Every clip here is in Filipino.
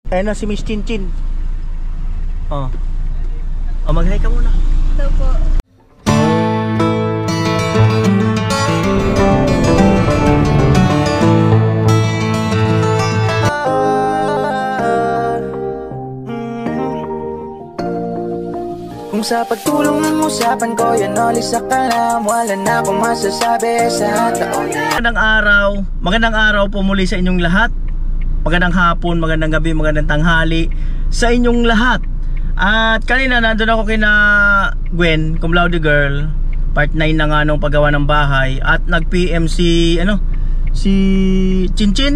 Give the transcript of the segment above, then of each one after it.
Ayan na si Miss Chinchin. Oh. Oh, mag-hi ka muna. Hello po. Kung sa pagtulong ng usapan ko, yan ulit sa kalam. Wala na akong masasabi sa taon. Magandang araw po muli sa inyong lahat. Magandang hapon, magandang gabi, magandang tanghali sa inyong lahat. At kanina nandun ako kina Gwen, cum laude girl. Part 9 na nga nung paggawa ng bahay. At nag-PM si Chinchin.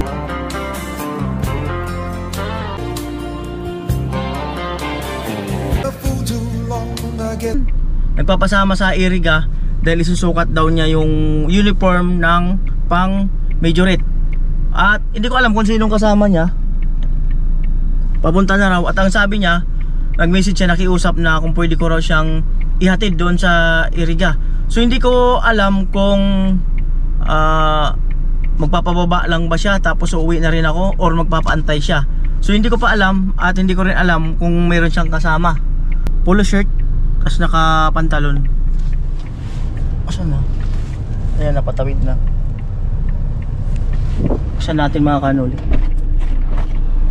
Nagpapasama sa Iriga dahil isusukat daw niya yung uniform ng pang majorette. At hindi ko alam kung sinong kasama niya. Papunta na raw. At ang sabi niya, nag-message siya, nakiusap na kung pwede ko raw siyang ihatid doon sa Iriga. So hindi ko alam kung magpapababa lang ba siya tapos uuwi na rin ako or magpapaantay siya. So hindi ko pa alam at hindi ko rin alam kung mayroon siyang kasama. Polo shirt, kas nakapantalon. Asan na? Ayan, napatawid na. Saan natin mga kanuli?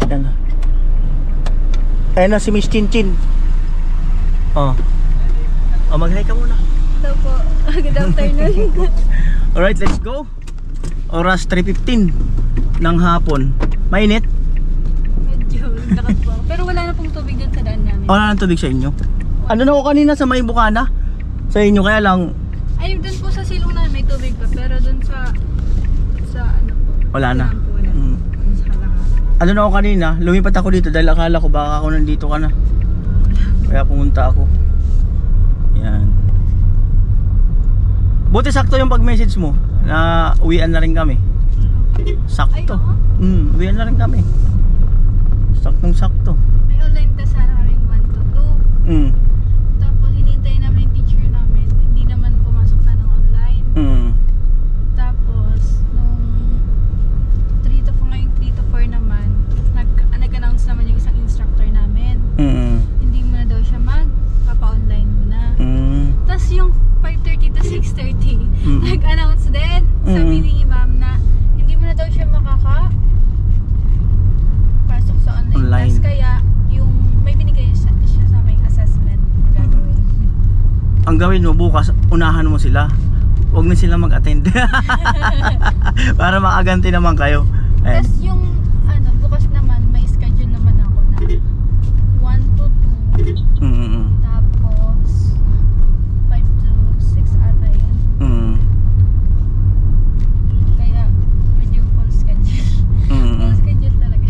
Ayan na. Ayan na si Miss Chinchin. Oh. Oh, mag-hi ka muna. Hello po. Good afternoon. Alright, let's go. Oras 3:15 ng hapon. Mainit? Medyo lakas po. Pero wala na pong tubig dyan sa daan namin. Wala nang tubig sa inyo? Ano na ako kanina sa may bukana? Sa inyo, kaya lang Ay, dun po sa silong na may tubig pa. Pero dun sa ano po. wala na. Wala. Sa halaman. Ano na ako kanina, lumipat ako dito dahil akala ko baka ako nandito ka na. Kaya pumunta ako. Yan. Buti sakto yung pag-message mo na uwian na rin kami. Sakto. Uwian na rin kami. Saktong sakto. May online test sana kami 1 to 2. Tapos hinintay namin yung teacher namin. Hindi naman pumasok na ng online. Tapos nung 3 to 4 naman, nag-announce naman yung isang instructor namin. Hindi mo na daw siya magpapa-online muna. Tapos yung 5:30 to 6:30, nag-announce din. Sabi ni Ma'am na hindi mo na daw siya makakapasok sa online. Tapos kaya yung may binigay siya sa aming assessment na gagawin. Ang gawin mo bukas, unahan mo sila. Huwag na sila mag-attend. Para makaganti naman kayo. Tapos yung bukas naman may schedule naman ako na 1 to 2. Tapos 5 to 6 ata yun. Kaya medyo full schedule. Full schedule talaga.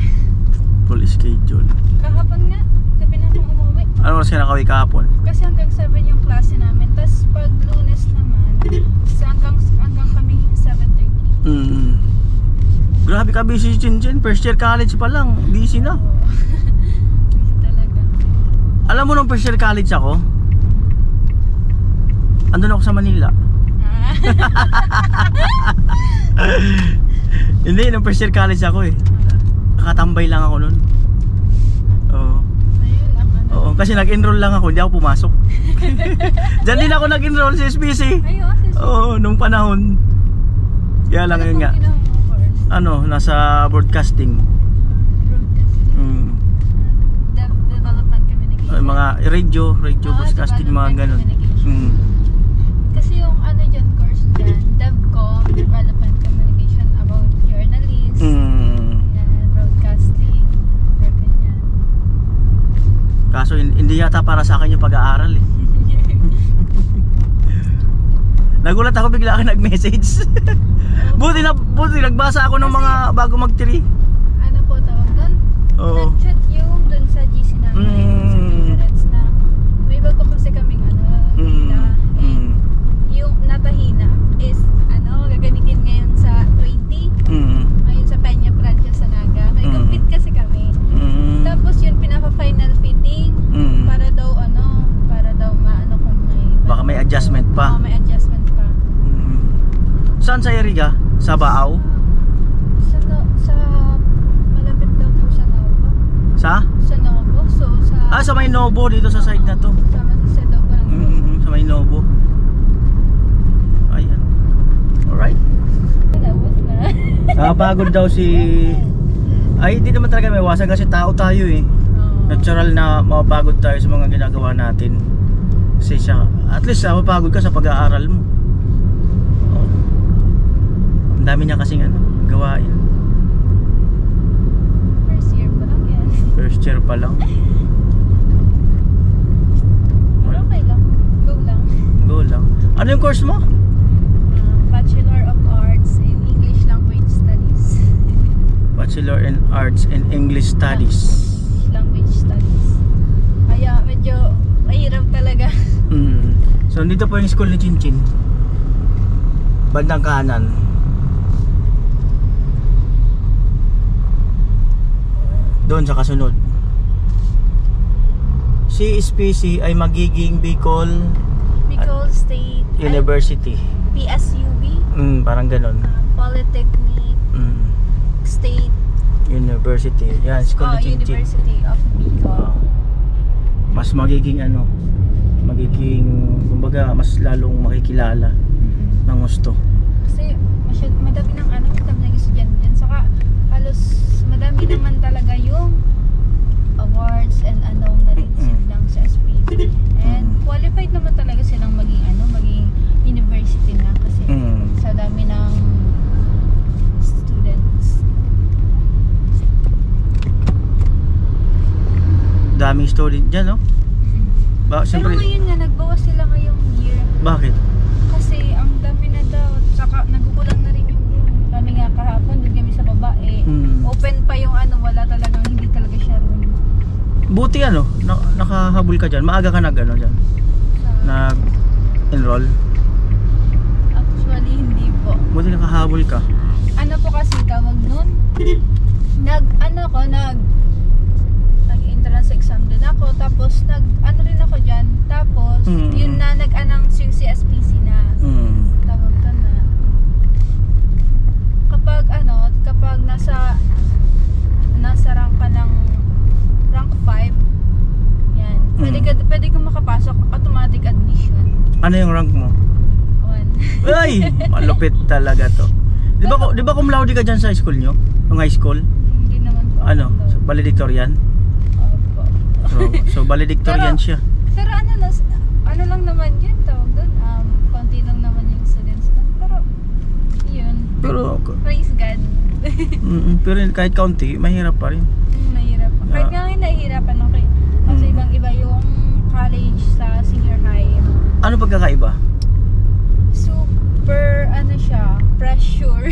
Full schedule. Kahapon nga, gabi na akong umuwi. Ano oras ka nakaway kahapon? Kasi hanggang 7 yung klase namin. Tapos pag Lunes naman, hanggang kami 7:30. Grabe ka busy, Chinchin. First year college pa lang, busy na. Busy talaga. Alam mo nung first year college ako, andun ako sa Manila. Hindi, nung first year college ako eh. Nakatambay lang ako nun. Oo. Ayun, Oo, kasi nag-enroll lang ako, hindi ako pumasok. Diyan din ako nag-enroll sa SPC. ayun. Oo, nung panahon. Kaya lang yun nga. Nasa broadcasting. Development communication. Mga radio broadcasting, mga ganun. Kasi yung dyan course dyan, DevCom, Development Communication about journalists, broadcasting, ganyan. Kaso hindi yata para sa akin yung pag-aaral eh. Nagulat ako, bigla ka nag-message. buti nagbasa ako ng mga bago mag-3. Ano po tawag doon? Oo. Nag-chat yung doon sa GC namin, sa Pinterest na may bago kasi kaming hila. And yung natahina is gagamitin ngayon sa 20. Ngayon sa Peña Francia sa Naga. May compete kasi kami. Tapos yun pinaka-final fitting para daw maano kung may Baka may adjustment pa. may adjustment pa. Saan sa Iriga? Sa Baaw? Sa malapit daw po sa Nauba. Sa Sa may Novo dito sa side na to. Sama sa side ako ng Sa may Novo. Ayan. Alright. Tapos na. Nakapagod daw si... Ay, hindi naman talaga may iwasan kasi tao tayo eh. Natural na mapapagod tayo sa mga ginagawa natin. Kasi siya, at least mapapagod ka sa pag-aaral mo. Oh. Ang dami niya kasing gawain. First year pa lang yan. First year pa lang. Pero okay lang. Go lang. Go lang. Ano yung course mo? Bachelor of Arts in English Language Studies. Bachelor in Arts in English Studies. Language Studies. Kaya medyo mahirap talaga. So dito po yung school ni Chinchin. Bandang kanan. Doon sa kasunod. Si SPC ay magiging Bicol State University. PSUB. Parang ganon. Polytechnic State University. Yan, school ni Chinchin. University of Bicol. Mas magiging magiging kumbaga mas lalong makikilala ng gusto. Kasi madami ng estudyante dyan. Saka halos madami naman talaga yung awards and na-receive lang sa SPC. And qualified naman talaga silang maging university na kasi sa dami ng students. Daming student dyan, no? Pero ngayon nga, nagbawas sila ngayong year. Bakit? Kasi ang dami na daw. Saka nagugulang na rin yung room. Kami nga kahapon, doon kami sa baba open pa yung wala talagang, hindi talaga siya room. Buti nakahabol ka dyan. Maaga ka dyan. Nag-enroll. Actually, hindi po. Buti nakahabol ka. Ano po kasi tawag nun? Nag-entrance exam din ako. Tapos rin ako dyan. Tapos, yun na nag-announce yung CSPC na tawag doon na kapag nasa rank ka ng rank 5 yan, pwede kang makapasok automatic admission. Ano yung rank mo? 1. Ay! Malupit talaga to. Di ba cum laude ka dyan sa school nyo? Yung high school? Hindi naman po. So, valedictorian? Opo. So valedictorian siya. Pero ano lang naman yun tawag doon, konti lang naman yung students doon. Pero yun, praise God. Pero kahit kaunti, mahirap pa rin. Mahirap pa. Kahit nga nahihirapan ako kasi ibang-iba yung college sa senior high. Ano pagkakaiba? Super siya, pressure.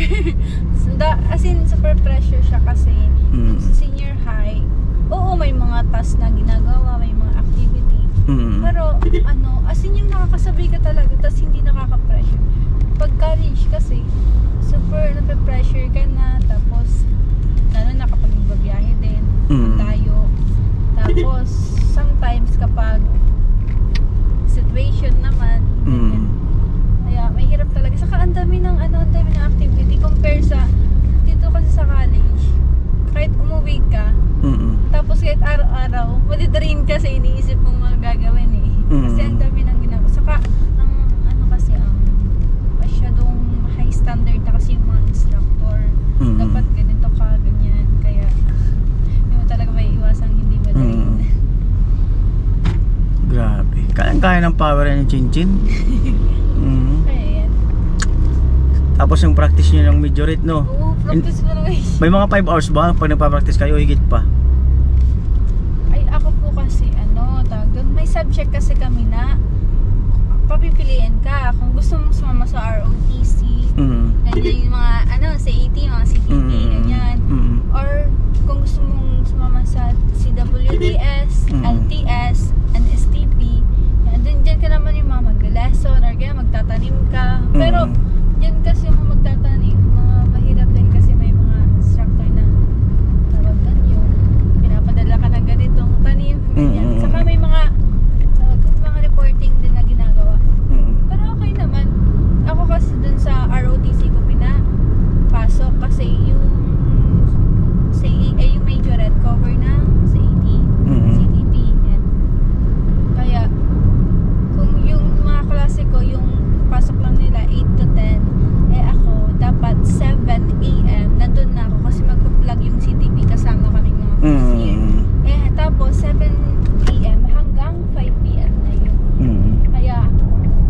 As in super pressure siya kasi sa senior high, oo, may mga task na ginagawa, may mga activity. Pero as in yung nakakasabay ka talaga, tas hindi nakaka-pressure. Pag college kasi, super nape-pressure ka na, tapos lalo na kapag nagbabiyahe din, tayo. Tapos sometimes kapag situation naman, kaya may hirap talaga. Saka ang dami ng activity compare sa dito kasi sa college. Kahit umuwi ka, tapos kahit araw-araw, madidrain ka sa iniisip mong mga gagawin Kasi ang dami ng ginagawa. Saka ang masyadong high standard na kasi yung mga instructor. Dapat ganito ka, ganyan. Kaya hindi mo talaga may iwasang hindi madidrain. Grabe. Kaya ng power ni Chinchin. Kaya yan. Tapos yung practice nyo ng majorette, no? Oo, practice mo naman. May mga 5 hours ba pag nagpa-practice kayo, higit pa? Ay, ako po kasi, tawag doon, may subject kasi kami na papipiliin ka kung gusto mong sumama sa ROTC, ganyan yung mga, CAT, mga CTP, ganyan. Or kung gusto mong sumama sa CWTS, LTS, and STP, dyan ka naman yung mga mag-lesson or kaya magtatanim ka. Pero, yan kasi yung magtatanim, mga mahirap din kasi may mga instructor na tawag doon yung pinapadala ka ng ganitong tanim, ganyan. Saka may mga reporting din na ginagawa. Pero okay naman. Ako kasi dun sa ROTC ko pinapasok kasi yung majorette cover na sa CTP. Yan. 7 AM hanggang 5 PM na yun. Kaya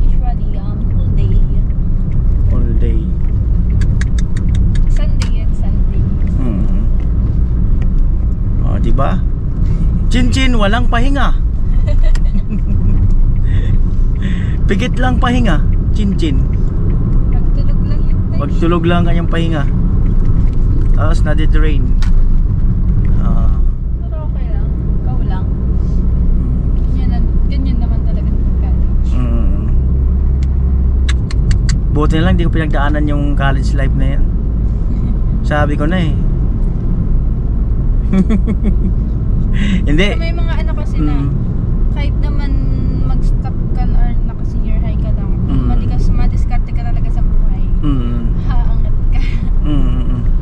usually full day. All day. Sunday and Sunday. Oh, di ba? Chin-chin, walang pahinga. Pigit lang pahinga. Chin-chin. Pagtulog lang yung time. Pagtulog lang kanyang pahinga. Tapos nadidrain. Pero okay lang. Ikaw lang. Ganyan naman talaga ng college. Buti na lang di ko pinagdaanan yung college life na yan. Sabi ko na eh. Hindi. Pero may mga ano kasi na kahit naman mag-stop ka or naka-senior high ka lang, madiskarte ka talaga sa buhay. Haangat ka.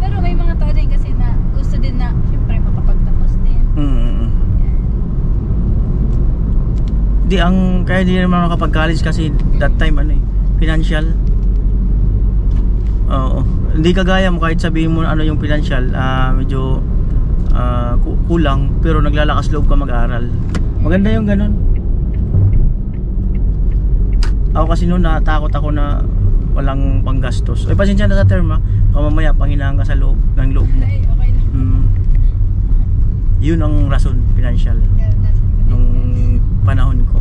Pero may mga tao din kasi na gusto din na syempre makapagtapos din. Di ang kaya di naman makapag-college kasi that time ano eh, financial. Oo. Hindi kagaya mo kahit sabihin mo ano yung financial, medyo kulang pero naglalakas loob ka mag-aral. Maganda yung ganun. Ako kasi noon natakot ako na walang panggastos. Ay pasensya na sa term ha. Mamaya panghinaan ka sa loob ng loob mo. Ay, okay lang. Yun ang rason, financial. Nung panahon ko.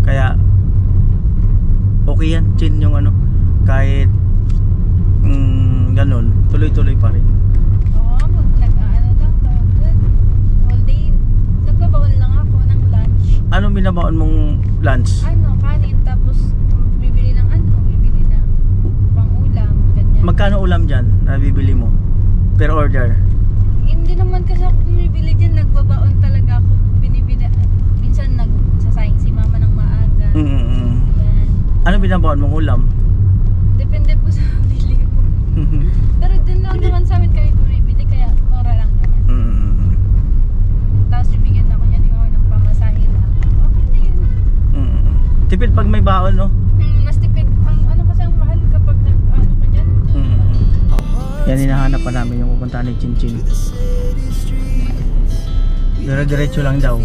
Kaya okay yan, chin yung ano. Kahit ganun, tuloy-tuloy pa rin. Oo, nag-ano lang tawag. All day, nagbabaon lang ako ng lunch. Anong binabaon mong lunch? Ano, kanin, tapos bibili ng pang-ulam, ganyan. Magkano ulam dyan na bibili mo? Per order? Hindi naman kasi ako bumibili dyan, nagbabaon talaga ako. Binibili, minsan nagsasayang si mama ng maaga. Yan. Ano binabaon mong ulam? Depende po sa bili ko. Pero din lang naman sa amin kami bumibili, kaya mura lang naman. Tapos bibigyan ako niya ng pamasahe lang. Okay na yun. Tipid pag may baon, no? Mas tipid. Ang ano kasi ang mahal kapag nag-ano ka dyan. Yan, hinahanap pa namin yung pupuntahan ni Chin Chin. Dire-diretso lang daw.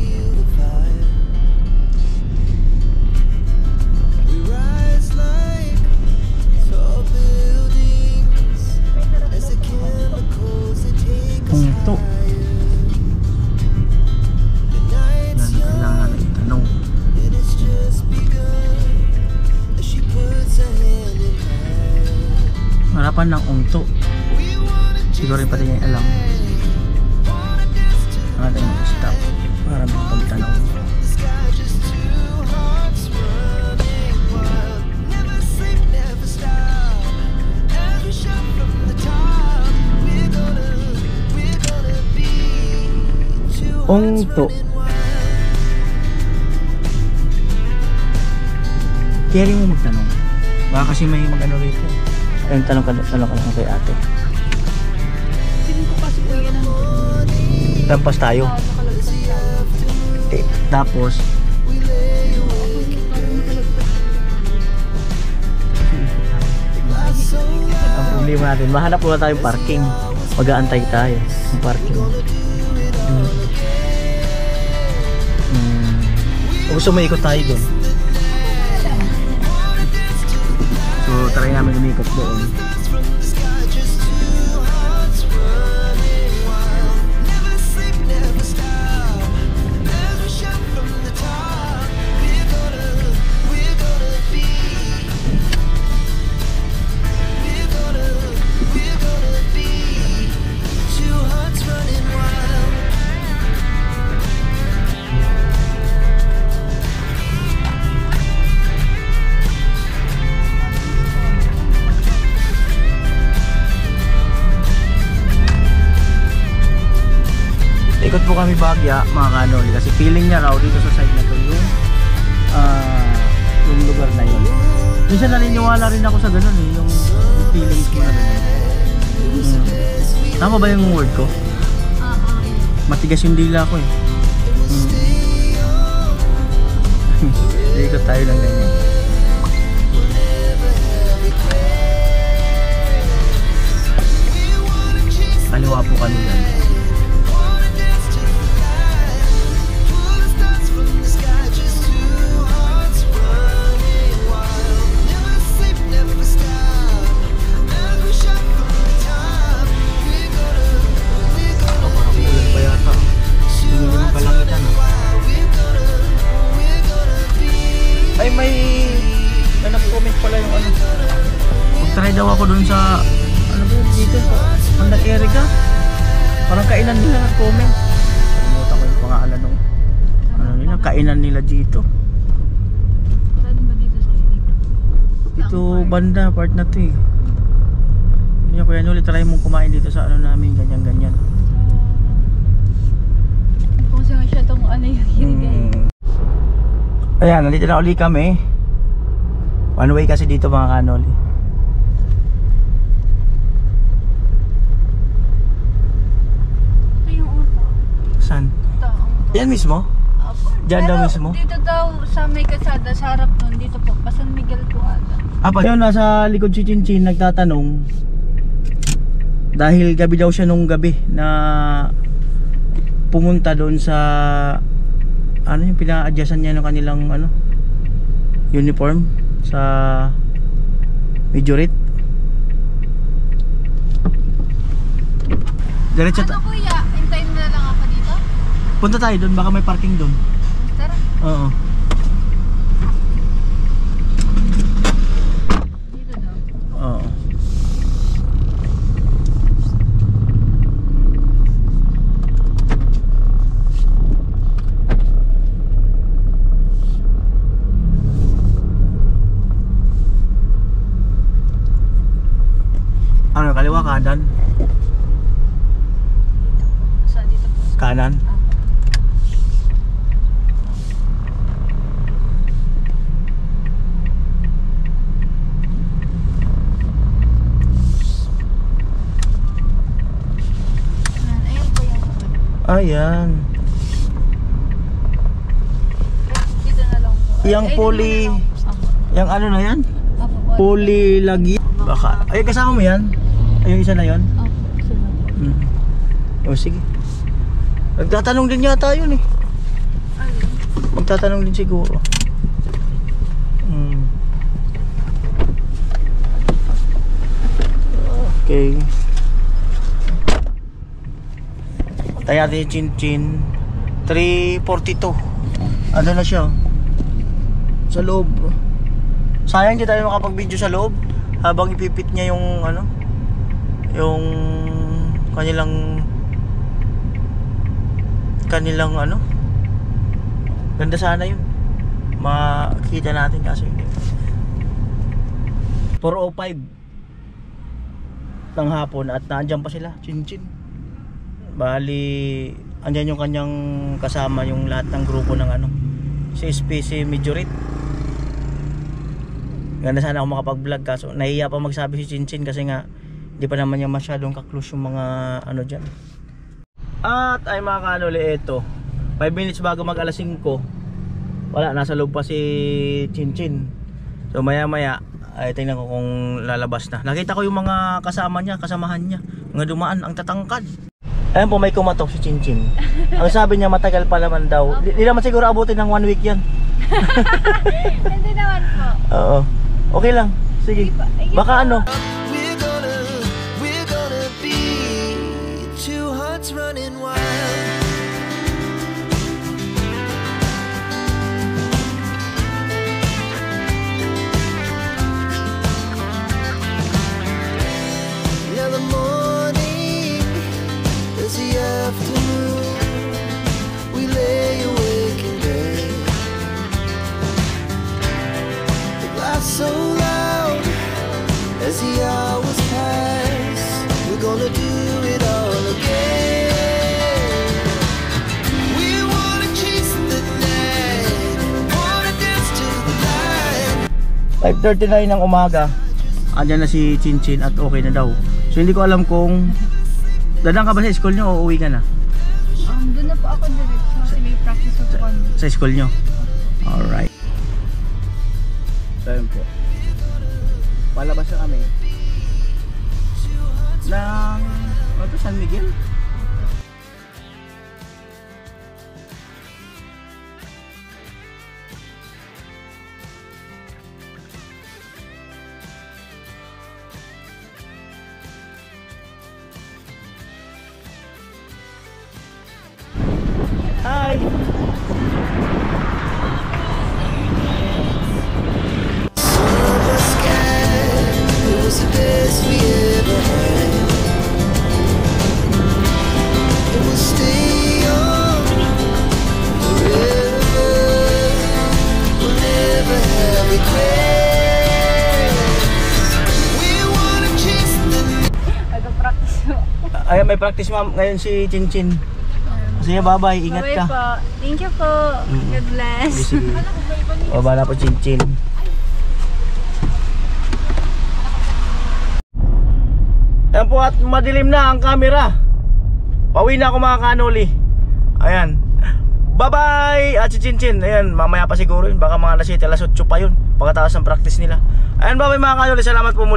Punto. Yan, kailangan natin itanong. Harapan ng ungto. Siguro rin pati niya alam. Natin mag-stop para magpagtanong. Ungto. Kaya rin mo magtanong. Baka kasi may mag-ano rito. Ayun, tanong ka lang kay ate. Feeling ko kasi po yan ang Lampas tayo. nakalagpas tayo. Tapos ang problema natin, mahanap muna tayong parking. Mag-aantay tayo ng parking. Gusto mo ikot tayo doon. So try namin umikot doon. Ikot po kami Bagya mga kanoli kasi feeling niya raw dito sa side na to yung lugar na yun. Minsan naniniwala rin ako sa ganun eh, yung feelings mo na ganun. Tama ba yung word ko? Matigas yung dila ko eh. Ikot tayo ng ganyan. Kaliwa po kami yan. ako dun sa ano ba yun dito sa Mandang Erika. Parang kainan nila nag-comment. Kalimutan ko yung pangalan nung ano nila, kainan nila dito. Saan ba dito sa Erika? Dito banda part na to eh. Hindi ko yan ulit try mong kumain dito sa ano namin, ganyan-ganyan. Hindi ko kasi masyadong ano yung Erika. Ayan, nandito na uli kami. One way kasi dito mga kanoli. Ito yung auto. Saan? Ito ang auto. Yan mismo? Apo. Diyan daw Pero mismo? dito daw sa may kalsada, sa harap nun, dito po, San Miguel po ata. Yun, nasa likod si Chinchin nagtatanong. Dahil gabi daw siya nung gabi na pumunta doon sa ano yung pina-adjustan niya ng kanilang ano uniform sa Majorit. Diretso Ano kuya, hintayin mo na lang ako dito? punta tayo doon, baka may parking doon. Tara. Oo. Dito daw. Oo. Ano, kaliwa kanan? Sa dito po. Kanan? Ayan po yung Ayan. dito na lang po. Yung Ay, poly, dito na lang po. Apo. yung ano na yan? Apo po. Poly lagi. Baka, ay kasama mo yan? Ay yung isa na yon? Apo. Sunod. O sige. Nagtatanong din yata yun eh. Ayun. Magtatanong din siguro. Okay. Tayo natin yung Chinchin 342. Ano na siya? Sa loob. Sayang di tayo makapag-video sa loob habang ipipit niya yung ano, yung kanilang ano. Ganda sana yun. Makita natin kaso hindi. 4:05 ng hapon at nandiyan pa sila, Chinchin. Bali, andyan yung kanyang kasama, yung lahat ng grupo ng ano, si SPC Majorit. Ganda sana ako makapag-vlog kaso nahiya pa magsabi si Chinchin kasi nga hindi pa naman niya masyadong kaklose yung mga ano dyan. At ay mga kanoli, eto 5 minutes bago mag alas 5, wala, nasa loob pa si Chinchin. So maya maya ay tingnan ko kung lalabas na. Nakita ko yung mga kasama niya, kasamahan niya, mga dumaan, ang tatangkad. Ayun po, may kumatok si Chinchin. Ang sabi niya matagal pa naman daw. Di naman siguro abutin ng 1 week yan. Hindi naman po. Oo. Okay lang. Sige. Baka ano. We're gonna be two hearts running wild. Yeah, the morning is the afternoon. We lay awake in bed. The glass so loud as the hours pass. We're gonna do it all again. We wanna chase the night, wanna dance to the light. 5:39 ng umaga. Andyan na si Chinchin at okay na daw. So hindi ko alam kung dadang ka ba sa school nyo o uwi ka na? Doon na po ako direct kasi may practice po kami. Sa school nyo? Alright. So yun po. Palabas na kami ng ano to, San Miguel? Hi! Summer sky, it was the best may practice ngayon si Chinchin. Sige, bye-bye. Ingat ka. Bye po. Thank you po. God bless. Sige. Baba na po, Chinchin. Ayan po, at madilim na ang camera. Pauwi na ako mga kanoli. Ayan. Bye-bye! At si Chinchin, ayan, mamaya pa siguro yun. Baka mga alas 7, alas 8 pa yun. Pagkatapos ng practice nila. Ayan, bye-bye mga kanoli. Salamat po muli.